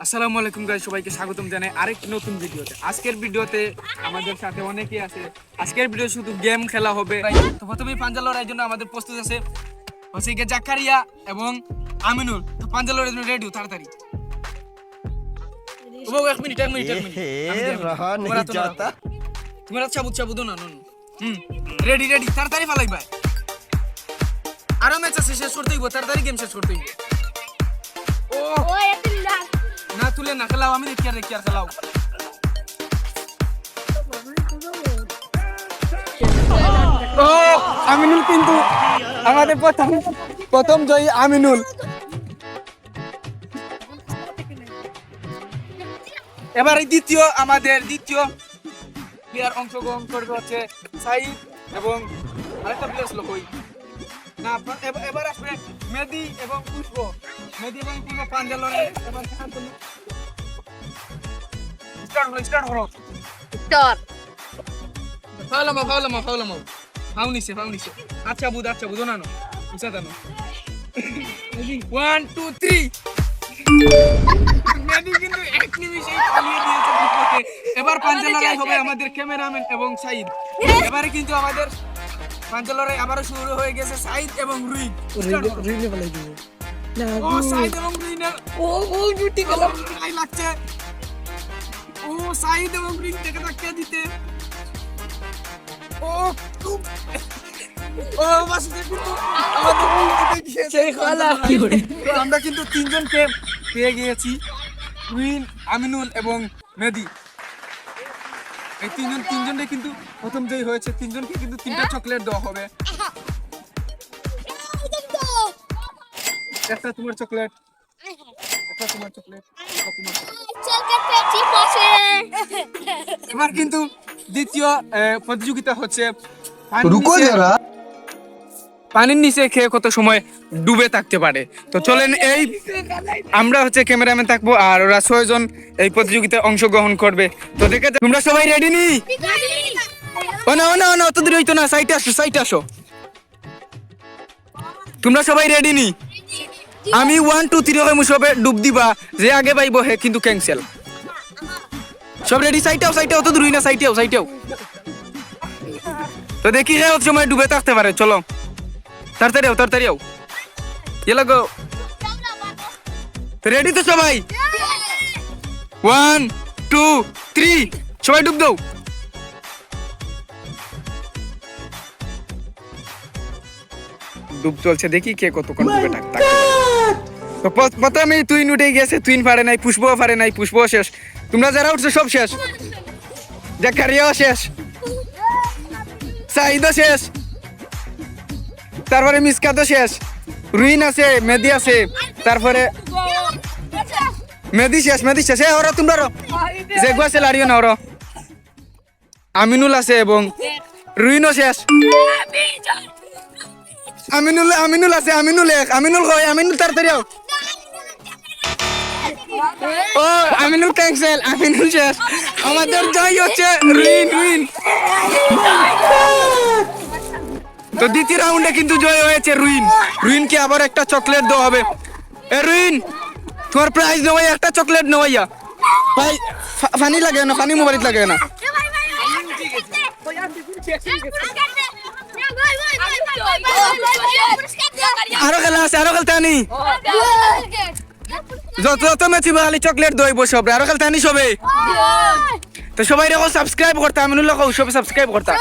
আসসালামু আলাইকুম গাইস, সবাইকে স্বাগতম জানাই আরেক নতুন ভিডিওতে। আজকের ভিডিওতে আমাদের সাথে অনেকেই আছে। আজকের ভিডিও শুধু গেম খেলা হবে। তো প্রথমেই পাঞ্জা লড়াইয়ের জন্য আমাদের প্রস্তুত আছে হচ্ছে গিয়ে জাকারিয়া এবং আমিনুল। তো পাঞ্জা লড়াইয়ের জন্য রেডি, তাড়াতাড়ি। ও এক মিনিট তোমার চাবুত চাবুত না রেডি তাড়াতাড়ি ফালাই ভাই। আরো ম্যাচ আছে, শেষ করতে হইব, তাড়াতাড়ি গেম শেষ করতে হইব। ও না তুলে না খেলাও, আমি দেখি আর খেলাও। ও আমিনুল কিন্তু আমাদের প্রথম জয়ী আমিনুল। এবার আমাদের দ্বিতীয় প্লেয়ার অংশগ্রহণ করবে হচ্ছে সাইদ এবং আরেকটা প্লেয়ার ছিল কই না। এবার আসবে মেহেদী এবং পুষ্প। মেহেদী এবং পুষ্প পাঞ্জা লড়াই। এবার স্টার্ট হলো। ফাউনিছে আচ্ছা বুঝো না বুঝা জানো। 1 2 3 মেহেদী কিন্তু এক নিমিষেই পালিয়ে দিয়েছে পুষ্পকে। এবার পাঞ্জা লড়াই হবে আমাদের ক্যামেরাম্যান এবং সাইদ। এবারে কিন্তু আমাদের পাঞ্জা লড়াই আবারও শুরু হয়ে গেছে। সাইদ এবং রুইন সাইদ এবং রুইনের জুটি লাগছে। ও সাইদ এবং রুইন থেকে ধাক্কা দিতে আমরা কিন্তু তিনজনকে পেয়ে গিয়েছি, রুইন, আমিনুল এবং মেহেদী। এই তিনজনে কিন্তু প্রথম জয়ী হয়েছে। তিনজনকে কিন্তু 3টা চকলেট দেওয়া হবে। একটা তোমার চকলেট, একটা তোমার চকলেট, একটা তোমার চকলেট। এবার কিন্তু দ্বিতীয় প্রতিযোগিতা হচ্ছে পানির নিচে খেয়ে কত সময় ডুবে থাকতে পারে। তো চলেন, এই আমরা হচ্ছে ক্যামেরাম্যান থাকবো আর ওরা 6 জন এই প্রতিযোগিতায় অংশগ্রহণ করবে। তো দেখে তোমরা সবাই রেডি নি? ও না অত দূর হইতো না, সাইটে আসো। তোমরা সবাই রেডি নি? আমি 1 2 3 হই মুসবে ডুব দিবা, যে আগে পাইবো হে কিন্তু ক্যান্সেল। সব রেডি? সাইটে অত দূর হই না, সাইটে। তো দেখি হে কত সময় ডুবে থাকতে পারে। চলো তাড়াতাড়ি আও ইয়ে গো। রেডি তো সবাই? 1 2 3 সবাই ডুব দাও। ডুব চলছে, দেখি কে কতক্ষণ ডুবে থাকতে পারে। তো প্রথমে তুইন উঠে গেছে, তুইন পারে নাই, পুষ্পও পারে নাই, পুষ্পও শেষ। তোমরা যারা উঠছো সব শেষ। জাকারিয়াও শেষ, সাইদও শেষ, তারপরে মিসকাতও শেষ, রুইন আছে, মেহেদী আছে, তারপরে মেহেদী শেষ। ওরা তোমরা যে আছে লাড়িও না ওরা। আমিনুল আছে এবং রুইনও শেষ। আমিনুল আছে, আমিনুল কই? আমিনুল তাড়াতাড়ি আও। ও আমিনুল ক্যান্সেল, আমিনুল শেষ। আমাদের জয় হচ্ছে রুইন। তো দ্বিতীয় রাউন্ডে কিন্তু জয় হয়েছে রুইনকে আবার একটা চকলেট দেওয়া হবে। এ রুইন, তোমার প্রাইজ নেওয়াই একটা চকলেট নেওয়াইয়া ভাই। ফানি লাগে না, ফানি মোবাইল লাগে না। আরো খেলা আছে, আরো খেলতে আনি। যত ম্যাচ খালি চকলেট দইব সব। আরো খেলতে আনি সবে। তো সবাই রেখো সাবস্ক্রাইব করতে। আমিনুল লোক সবে সাবস্ক্রাইব করতে।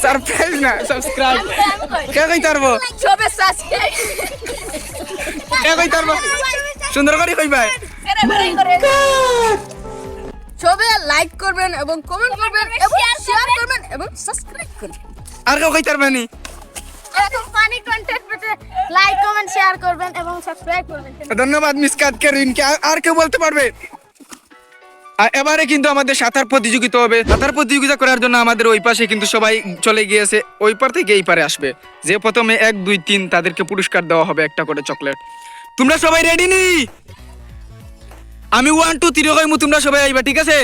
সারপ্রাইজ না, সাবস্ক্রাইব কে কই তারবো? সবে সাবস্ক্রাইব কে কই তারবো? সুন্দর করে কই ভাই। সবে লাইক করবেন এবং কমেন্ট করবেন এবং শেয়ার করবেন এবং সাবস্ক্রাইব করবেন। আর কেউ কই তারবানি? এরকম ফানি কন্টেন্ট পেতে লাইক কমেন্ট শেয়ার করবেন এবং সাবস্ক্রাইব করবেন। ধন্যবাদ মিসকাত করিনকে। আর কেউ বলতে পারবে? এবারে কিন্তু আমাদের সাঁতার প্রতিযোগিতা হবে। সাঁতার প্রতিযোগিতা করার জন্য আমাদের ওই পাশে কিন্তু সবাই চলে গিয়েছে। ওই পার থেকে এই পারে আসবে। যে প্রথমে 1 2 3 তাদেরকে পুরস্কার দেওয়া হবে, একটা করে চকলেট। তোমরা সবাই রেডি নি? আমি 1 2 3 কইমু, তোমরা সবাই আইবা, ঠিক আছে?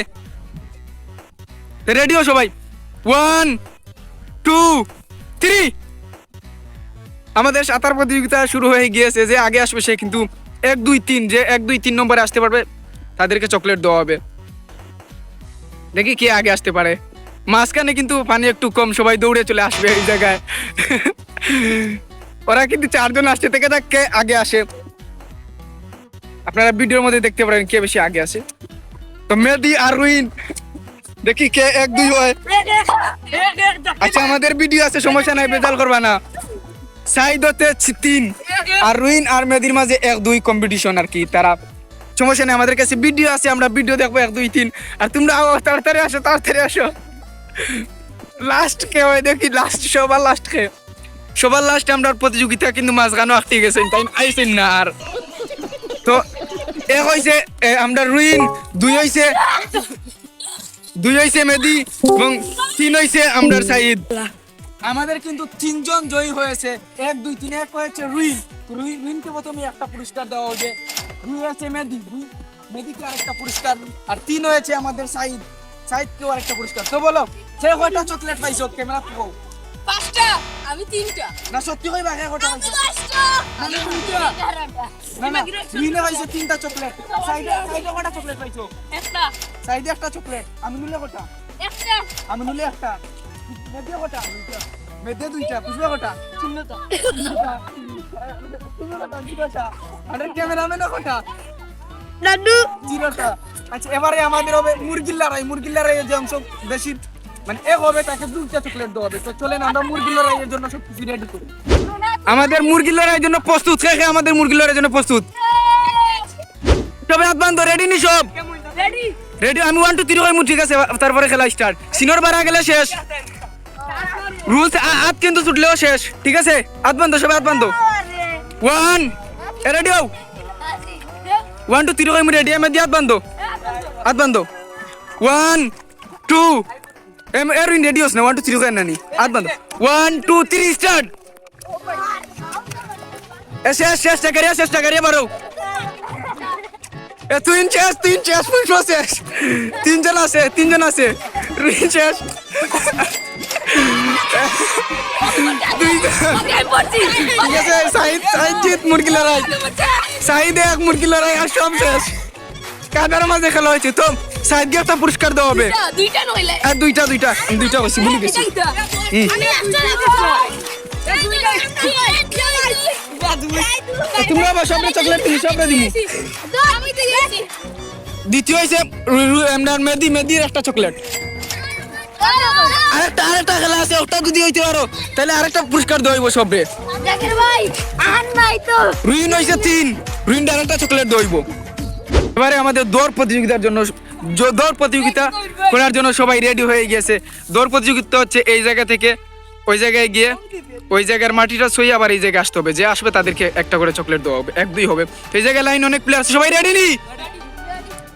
রেডি হও সবাই? 1 2 3। আমাদের সাঁতার প্রতিযোগিতা শুরু হয়ে গিয়েছে। যে আগে আসবে সে কিন্তু 1 2 3 যে 1 2 3 নম্বরে আসতে পারবে তাদেরকে চকলেট দেওয়া হবে। দেখি কে আগে আসতে পারে। মাঝখানে কিন্তু পানি একটু কম, সবাই দৌড়ে চলে আসবে এই জায়গায়। ওরা কিন্তু 4 জন আসছে, থেকে কে আগে আসে আপনারা ভিডিওর মধ্যে দেখতে পারেন কে বেশি আগে আসে। তো মেহেদি আর রুইন, দেখি কে 1 2 হয়। আচ্ছা আমাদের ভিডিও আছে, সমস্যা নাই, বেজাল করবা না। সাইদ হতে 3 আর রুইন আর মেহেদির মাঝে 1 2 কম্পিটিশন আর কি। তারা সমস্যা নেই, আমাদের কাছে ভিডিও আছে, আমরা ভিডিও দেখবো 1 2 3। আর তোমরা তাড়াতাড়ি আসো, তাড়াতাড়ি আসো। লাস্ট কে হয় দেখি, লাস্ট সবার লাস্ট কে, সবার লাস্ট আমরা প্রতিযোগিতা কিন্তু মাঝখানে আটকে গেছেন, তাই আইছেন না আর। তো 1 হইছে আমরা রুইন, 2 হইছে মেহেদি এবং 3 হইছে আমরা সাইদ। আমাদের কিন্তু 3 জন জয়ী হয়েছে। 1 2 3 1 হয়েছে রুইন। রুইনকে প্রথমে একটা পুরস্কার দেওয়া হবে। 2 হয়েছে মেহেদি, মেহেদিকে আরেকটা পুরস্কার। আর 3 হয়েছে আমাদের সাইদকেও আরেকটা পুরস্কার। তো বলো সে কয়টা চকলেট পাইছো? ক্যামেরা থাকো। 5টা, আমি 3টা। না সত্যি কইবা, কে কয়টা পাইছো? 5টা। আমি 2টা। না রুইনে পাইছে 3টা চকলেট। সাইদে কয়টা চকলেট পাইছো? একটা। সাইদে একটা চকলেট। আমি নিলে কয়টা? একটা। আমি নিলে একটা। মেহেদি কয়টা? 2টা। মেহেদি 2টা। পুষ্পা কয়টা? 0টা। আরে ক্যামেরাম্যান কয়টা? লাড্ডু 0টা। আচ্ছা এবারে আমাদের হবে মুরগির লড়াই যে অংশ বেশি মানে হবে তাকে 2টা চকলেট দেওয়া হবে। তো চলেন আমরা মুরগির লড়াইয়ের জন্য সব কিছু রেডি করি। আমাদের মুরগির লড়াইয়ের জন্য প্রস্তুত, কে আমাদের মুরগির লড়াইয়ের জন্য প্রস্তুত? সবাই হাত বান্ধ, রেডি নি সব? রেডি। আমি 1 2 3 কইমু, ঠিক আছে? তারপরে খেলা স্টার্ট। সিনোর বাড়া গেলে শেষ। রুলস হাত কিন্তু ছুটলেও শেষ, ঠিক আছে? হাত বান্ধ, সবাই হাত বান্ধ। 1 রেডি হও। 1 2 3 কইমু, রেডি? আমি হাত বান্ধ, হাত বান্ধ। 1 2 এরিন রেডি হোস না? 1 2 3 কই না নি? হাত বান্ধ। 1 2 3 স্টার্ট। চেষ্টা করিয়া মারো। তুই শেষ পুষ্প শেষ। 3 জন আছে। রুইন শেষ। ঠিক আছে, সাইদ জিত মুরগি লড়াই। সাইদে 1 মুরগি লড়াই আর সব শেষ। কাদার মাঝে খেলা হয়েছে। তো সাইদকে একটা পুরস্কার দেওয়া হবে। 2টা নইলে। আর 2টা হয়েছে, ভুলে গেছি। আমি একটা তোমরা আবার সবরে চকলেট দিবি, সবরে দিবি। আমি তো গেছি। দ্বিতীয় হয়েছে মেহেদির একটা চকলেট। আরেকটা খেলা আছে, ওটা যদি হইতে পারো তাহলে আরেকটা পুরস্কার দেওয়া হইব সবরে। জাকির ভাই আহান নাই তো। রুইন হয়েছে 3, রুইন আরেকটা চকলেট দেওয়া হইব। এবারে আমাদের দৌড় প্রতিযোগিতার জন্য করার জন্য সবাই রেডি হয়ে গেছে। দৌড় প্রতিযোগিতা হচ্ছে এই জায়গা থেকে ওই জায়গায় গিয়ে ওই জায়গার মাটিটা ছুঁয়ে আবার এই জায়গায় আসতে হবে। যে আসবে তাদেরকে একটা করে চকলেট দেওয়া হবে, 1 2 হবে। এই জায়গায় লাইন অনেক প্লেয়ার আছে, সবাই রেডি নি?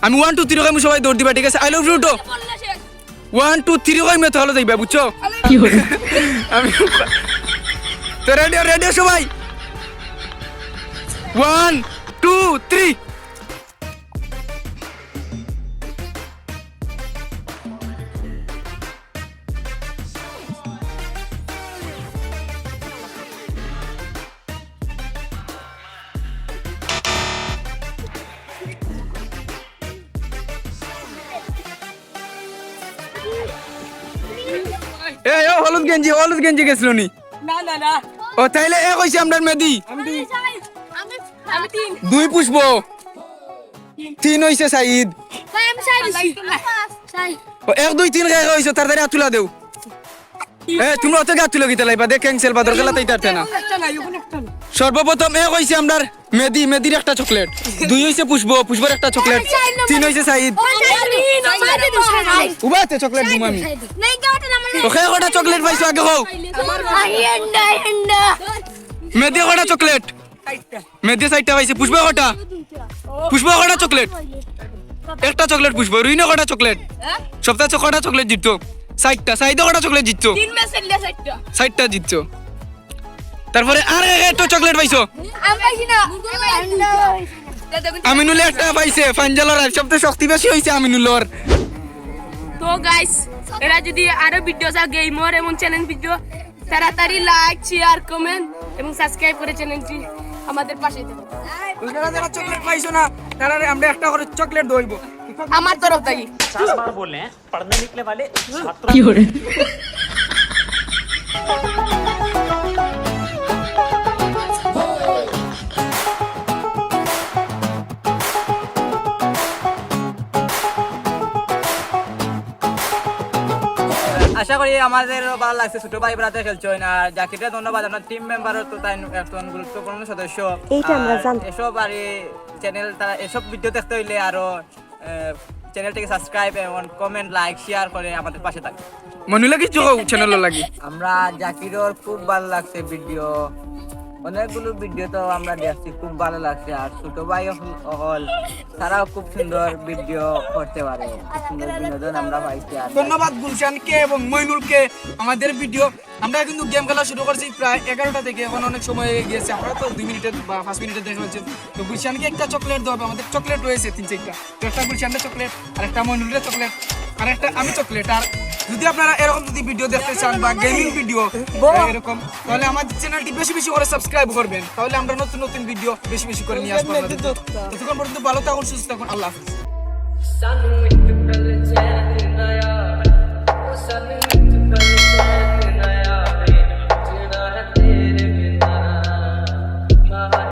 আমি 1 2 3 কইমু, সবাই দৌড় দিবা, ঠিক আছে? আই লাভ ইউ তো। 1 2 3 কইমে তো হলো যাইবা, বুঝছো? আমি তো রেডি সবাই। 1 2 3। হলুদ গেঞ্জি গেছিল নি? না ও তাইলে 1 হইছে আমরা মেহেদি। আমি 3। 2 পুষ্প, 3 হইছে সাইদ। ভাই আমি সাই। ও 1 2 3 কে হইছে, তাড়াতাড়ি হাত তুলা দেও। তোমরা অত গাত তুলে গিতে লাইবা, দেখ ক্যান্সেল বা দরকার তাই তারতে না। সর্বপ্রথম 1 হইছে আমরা মেহেদির একটা চকলেট। 2 হইছে পুষ্পর একটা চকলেট। 3 হইছে সাইদ। উবাতে চকলেট দিমু আমি। তো কে কটা চকলেট পাইছো আগে কও? মেহেদি কটা চকলেট? মেহেদি 4টা পাইছে। পুষ্প কটা চকলেট? একটা চকলেট পুষ্প। রুইনা কটা চকলেট? সপ্তাহে কটা চকলেট জিতছো? 4টা। সাইদে কটা চকলেট জিতছো? 4টা জিতছো। তারপরে আর একটা চকলেট পাইছো? আমিনুল একটা পাইছে। ফাঞ্জালর সবচেয়ে শক্তি বেশি হইছে আমিনুলর। তো গাইস, এরা যদি আরো ভিডিও চাও গেমার এবং চ্যালেঞ্জ ভিডিও, তাড়াতাড়ি লাইক শেয়ার কমেন্ট এবং সাবস্ক্রাইব করে চ্যানেলটি আমাদের পাশে থাকো। যারা যারা চকলেট পাইছো না তারা আমরা একটা করে চকলেট দইব আমার তরফ থেকে 4 बार बोल रहे हैं पढ़ने निकले वाले छात्र আশা করি আমাদের ভালো লাগছে, ছোট ভাই ব্রাতে খেলছো না। জাকিরকে ধন্যবাদ, আপনার টিম মেম্বারও তো তাই একজন গুরুত্বপূর্ণ সদস্য। এসব আর চ্যানেল তারা এসব ভিডিও দেখতে হইলে আরো চ্যানেলটিকে সাবস্ক্রাইব এবং কমেন্ট লাইক শেয়ার করে আমাদের পাশে থাকবে। মনে লাগি চ্যানেল লাগি আমরা জাকিরর খুব ভালো লাগছে ভিডিও, অনেকগুলো ভিডিও তো আমরা দেখছি, খুব ভালো লাগছে। আর ছোট ভাই হল তারাও খুব সুন্দর ভিডিও করতে পারে, খুব সুন্দর বিনোদন আমরা পাইছি। আর ধন্যবাদ গুলশানকে এবং মইনুলকে। আমাদের ভিডিও আমরা কিন্তু গেম খেলা শুরু করছি প্রায় 11টা থেকে, এখন অনেক সময় হয়ে গিয়েছে, আমরা তো 2 মিনিটের বা 5 মিনিটের দেখে হচ্ছে। তো গুলশানকে একটা চকলেট দেওয়া হবে, আমাদের চকলেট রয়েছে 3-4টা, তো একটা গুলশানের চকলেট আর একটা মইনুলের চকলেট আর একটা আমি চকলেট। আর যদি আপনারা এরকম যদি ভিডিও দেখতে চান বা গেমিং ভিডিও এরকম, তাহলে আমাদের চ্যানেলটি বেশি বেশি করে সাবস্ক্রাইব করবেন, তাহলে আমরা নতুন নতুন ভিডিও বেশি বেশি করে নিয়ে আসবো। ততক্ষণ পর্যন্ত ভালো থাকুন, সুস্থ থাকুন, আল্লাহ হাফেজ।